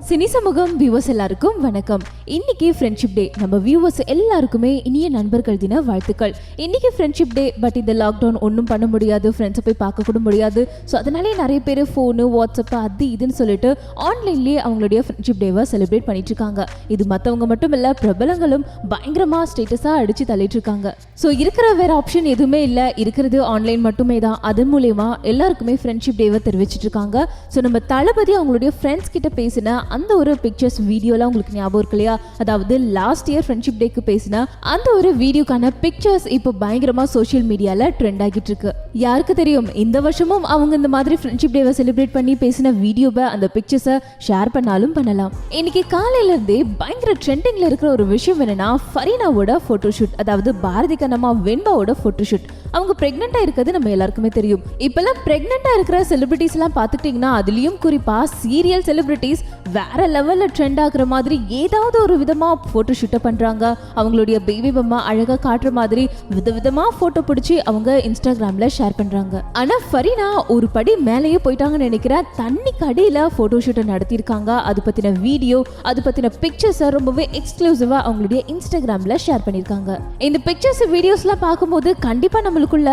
Cine சமூகம் viewers எல்லாருக்கும் வணக்கம். இன்னைக்கு ஃப்ரெண்ட்ஷிப் டே. நம்ம வியூவர்ஸ் எல்லாருக்குமே இனிய நண்பர்கள் தின வாழ்த்துக்கள். இன்னைக்கு ஃப்ரெண்ட்ஷிப் டே. பட் இந்த லாக்டவுன் ஒன்றும் பண்ண முடியாது, ஃப்ரெண்ட்ஸை போய் பார்க்க கூட முடியாது. ஸோ அதனாலே நிறைய பேர் ஃபோனு, வாட்ஸ்அப் அது இதுன்னு சொல்லிட்டு ஆன்லைன்லேயே அவங்களுடைய ஃப்ரெண்ட்ஷிப் டேவை செலிப்ரேட் பண்ணிட்டு இருக்காங்க. இது மற்றவங்க மட்டும் இல்லை, பிரபலங்களும் பயங்கரமாக ஸ்டேட்டஸாக அடித்து தள்ளிட்டு இருக்காங்க. ஸோ இருக்கிற வேற ஆப்ஷன் எதுவுமே இல்லை, இருக்கிறது ஆன்லைன் மட்டுமே தான். அதன் மூலயமா எல்லாருக்குமே ஃப்ரெண்ட்ஷிப் டேவை தெரிவிச்சிட்டு இருக்காங்க. ஸோ நம்ம தளபதி அவங்களுடைய ஃப்ரெண்ட்ஸ் கிட்ட பேசின அந்த ஒரு பிக்சர்ஸ் வீடியோலாம் உங்களுக்கு ஞாபகம் இருக்கு இல்லையா? அதாவது லாஸ்ட் இயர் ஃப்ரெண்ட்ஷிப் டேக்கு பேசின அந்த ஒரு வீடியோக்கான பிக்சர்ஸ் இப்போ பயங்கரமா சோஷியல் மீடியால ட்ரெண்ட் ஆகிட்டு இருக்கு. யாருக்கு தெரியும், இந்த வருஷமும் அவங்க இந்த மாதிரி ஃப்ரெண்ட்ஷிப் டேவை செலிப்ரேட் பண்ணி பேசின வீடியோவை, அந்த பிக்சர்ஸை ஷேர் பண்ணாலும் பண்ணலாம். இன்னைக்கு காலையில இருந்தே பயங்கர ட்ரெண்டிங்ல இருக்கிற ஒரு விஷயம் என்னன்னா, ஃபரீனாவோட போட்டோஷூட். அதாவது பாரதி கண்ணம்மா வெண்பாவோட போட்டோஷூட். அவங்க பிரெக்னெண்டா இருக்கிறது நம்ம எல்லாருக்குமே தெரியும். இப்பெல்லாம் பிரெக்னெண்டா இருக்கிற செலிபிரிட்டிஸ் எல்லாம் பார்த்துக்கிட்டீங்கன்னா, அதுலயும் குறிப்பா சீரியல் செலிபிரிட்டிஸ் வேற லெவல்ல ட்ரெண்ட் ஆகுற மாதிரி ஏதாவது ஒரு விதமா போட்டோ ஷூட்டை பண்றாங்க. அவங்களுடைய பேபி பொம்மை அழகா காட்டுற மாதிரி விதவிதமா போட்டோ பிடிச்சி அவங்க இன்ஸ்டாகிராம்ல ஷேர் பண்றாங்க. ஆனா ஃபரீனா ஒரு படி மேலேயே போயிட்டாங்கன்னு நினைக்கிறேன். தண்ணிக்கு அடியில போட்டோ ஷூட்டை நடத்தியிருக்காங்க. அது பத்தின வீடியோ, அது பத்தின பிக்சர்ஸ் ரொம்பவே எக்ஸ்க்ளூசிவா அவங்களுடைய இன்ஸ்டாகிராம்ல ஷேர் பண்ணிருக்காங்க. இந்த பிக்சர்ஸ் வீடியோஸ்லாம் பார்க்கும்போது கண்டிப்பா நம்மளுக்குள்ள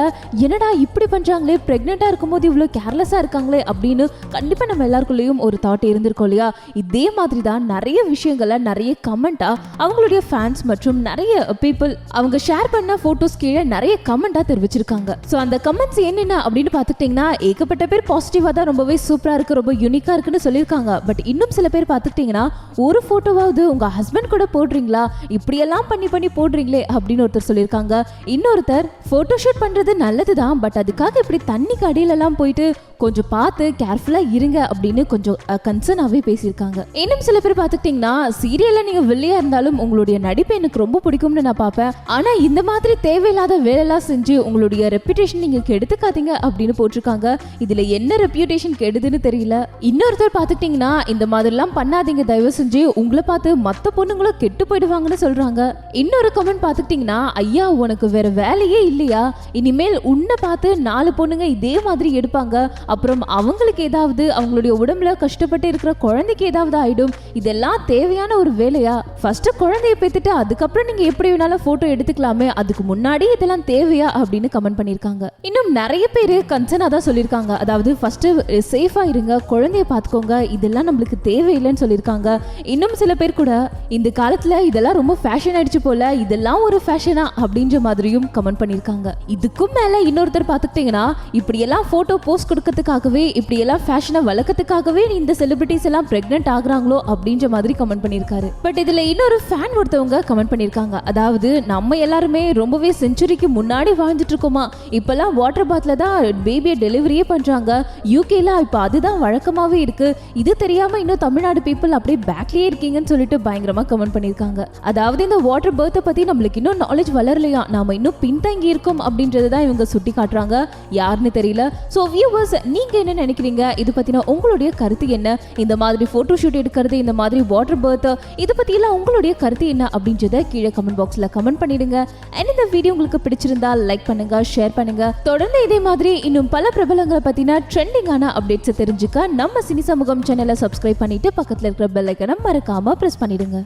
என்னடா இப்படி பண்றாங்களே, பிரெக்னெண்டா இருக்கும்போது இவ்வளவு கேர்லெஸ்ஸா இருக்காங்களே அப்படின்னு கண்டிப்பா நம்ம எல்லாருக்குள்ளேயும் ஒரு தாட் இருந்திருக்கும் இல்லையா? இதே மாதிரி தான் நிறைய விஷயங்களை நிறைய கமெண்டா அவங்களுடைய ஃபேன்ஸ் மற்றும் நிறைய பீப்புள் அவங்க ஷேர் பண்ண போட்டோஸ் கீழே நிறைய கமெண்டா தெரிவிச்சிருக்காங்க. ஸோ அந்த கமெண்ட்ஸ் என்னென்ன அப்படின்னு பார்த்துக்கிட்டிங்கன்னா, ஏகப்பட்ட பேர் பாசிட்டிவா தான் ரொம்பவே சூப்பரா இருக்கு, ரொம்ப யூனிக்கா இருக்குன்னு சொல்லியிருக்காங்க. பட் இன்னும் சில பேர் பார்த்துக்கிட்டிங்கன்னா, ஒரு போட்டோவாவது உங்க ஹஸ்பண்ட் கூட போடுறீங்களா, இப்படியெல்லாம் பண்ணி பண்ணி போடுறீங்களே அப்படின்னு ஒருத்தர் சொல்லியிருக்காங்க. இன்னொருத்தர் போட்டோ ஷூட் பண்றது நல்லதுதான், பட் அதுக்காக இப்படி தண்ணிக்கு அடியிலெல்லாம் போயிட்டு கொஞ்சம் பார்த்து கேர்ஃபுல்லா இருங்க அப்படின்னு கொஞ்சம் கன்சர்னாவே பேசியிருக்காங்க. இன்னும் சில பேர் பார்த்துக்கிட்டீங்கன்னா, சீரியல்ல நீங்க வெளியா இருந்தாலும் உங்களுடைய நடிப்பு எனக்கு ரொம்ப பிடிக்கும்னு நான் பார்ப்பேன், ஆனா இந்த மாதிரி தேவையில்லாத வேலையெல்லாம் செஞ்சு உங்களுடைய ரெப்யூட்டேஷன் நீங்க கெடுத்துக்காதீங்க அப்படின்னு போட்டிருக்காங்க. இதுல என்ன ரெப்யூட்டேஷன் கெடுதுன்னு தெரியல. இன்னொருத்தர் பார்த்துக்கிட்டீங்கன்னா, இந்த மாதிரிலாம் பண்ணாதீங்க தயவு செஞ்சு, உங்களை பார்த்து மற்ற பொண்ணுங்களும் கெட்டு போயிடுவாங்கன்னு சொல்றாங்க. இன்னொரு கமெண்ட் பார்த்துக்கிட்டீங்கன்னா, ஐயா உனக்கு வேற வேலையே இல்லையா, இனிமேல் உன்னை பார்த்து 4 பொண்ணுங்க இதே மாதிரி எடுப்பாங்க, அப்புறம் அவங்களுக்கு ஏதாவது அவங்களுடைய உடம்புல கஷ்டப்பட்டு இருக்கிற குழந்தைக்கு ஏதாவது ஆயிடும், இதெல்லாம் தேவையான ஒரு வேலையா? ஃபர்ஸ்ட் குழந்தைய பெத்துட்டு அதுக்கப்புறம் நீங்க எப்படி வேணாலும் போட்டோ எடுத்துக்கலாமே, அதுக்கு முன்னாடி இதெல்லாம் தேவையா அப்படின்னு கமெண்ட் பண்ணிருக்காங்க. இன்னும் நிறைய பேர் கன்சர்னா தான் சொல்லியிருக்காங்க. அதாவது ஃபர்ஸ்ட் சேஃபா இருங்க, குழந்தைய பார்த்துக்கோங்க, இதெல்லாம் நம்மளுக்கு தேவையில்லைன்னு சொல்லியிருக்காங்க. இன்னும் சில பேர் கூட இந்த காலத்துல இதெல்லாம் ரொம்ப ஃபேஷன் ஆயிடுச்சு போல, இதெல்லாம் ஒரு ஃபேஷனா அப்படின்ற மாதிரியும் கமெண்ட் பண்ணிருக்காங்க. இதுக்கும் மேல இன்னொருத்தர் பார்த்துக்கிட்டீங்கன்னா, இப்படியெல்லாம் போட்டோ போஸ்ட் கொடுக்கறதுக்காகவே, இப்படியெல்லாம் ஃபேஷனை வளர்க்கறதுக்காகவே இந்த செலிபிரிட்டிஸ் எல்லாம் பிரெக்னென்ட் ஆகுறாங்களோ அப்படின்ற மாதிரி கமெண்ட் பண்ணியிருக்காரு. பட் இதுல இன்னொரு ஃபேன் ஒருத்தவங்க கமெண்ட் பண்ணியிருக்காங்க. அதாவது நம்ம எல்லாருமே ரொம்பவே செஞ்சுரிக்கு முன்னாடி வாழ்ந்துட்டு இருக்கோமா, இப்பெல்லாம் வாட்டர் பாத்ல தான் பேபியை டெலிவரியே பண்றாங்க, யூகேல இப்ப அதுதான் வழக்கமாவே இருக்கு, இது தெரியாம இன்னும் தமிழ்நாடு பீப்புள் அப்படியே பேக்லயே இருக்கீங்கன்னு சொல்லிட்டு பயங்கரமா கமெண்ட் பண்ணியிருக்காங்க. அதாவது இந்த வாட்டர் பர்த்தை பத்தி நம்மளுக்கு இன்னும் நாலேஜ் வளரலையா, நாம இன்னும் பின்தங்கி இருக்கோம் அப்படின்றதுதான் இவங்க சுட்டி காட்டுறாங்க. யாருன்னு தெரியல. ஸோ வியூவர்ஸ், நீங்க என்ன நினைக்கிறீங்க, இது பத்தின உங்களுடைய கருத்து என்ன? இந்த மாதிரி போட்டோ ஷூட் எடுக்கிறது, இந்த மாதிரி வாட்டர் பர்த், இது பத்தி எல்லாம் உங்களுடைய கருத்து என்ன அப்படின்றத கீழே கமெண்ட் பாக்ஸ்ல கமெண்ட் பண்ணிடுங்க. அண்ட் இந்த வீடியோ உங்களுக்கு பிடிச்சிருந்தா லைக் பண்ணுங்க, ஷேர் பண்ணுங்க. தொடர்ந்து இதே மாதிரி இன்னும் பல பிரபலங்களை பத்தின ட்ரெண்டிங்கான அப்டேட்ஸ் தெரிஞ்சுக்க நம்ம சினி சமூகம் சேனலை சப்ஸ்கிரைப் பண்ணிட்டு பக்கத்துல இருக்கிற பெல் ஐக்கனை மறக்காம பிரஸ் பண்ணிடுங்க.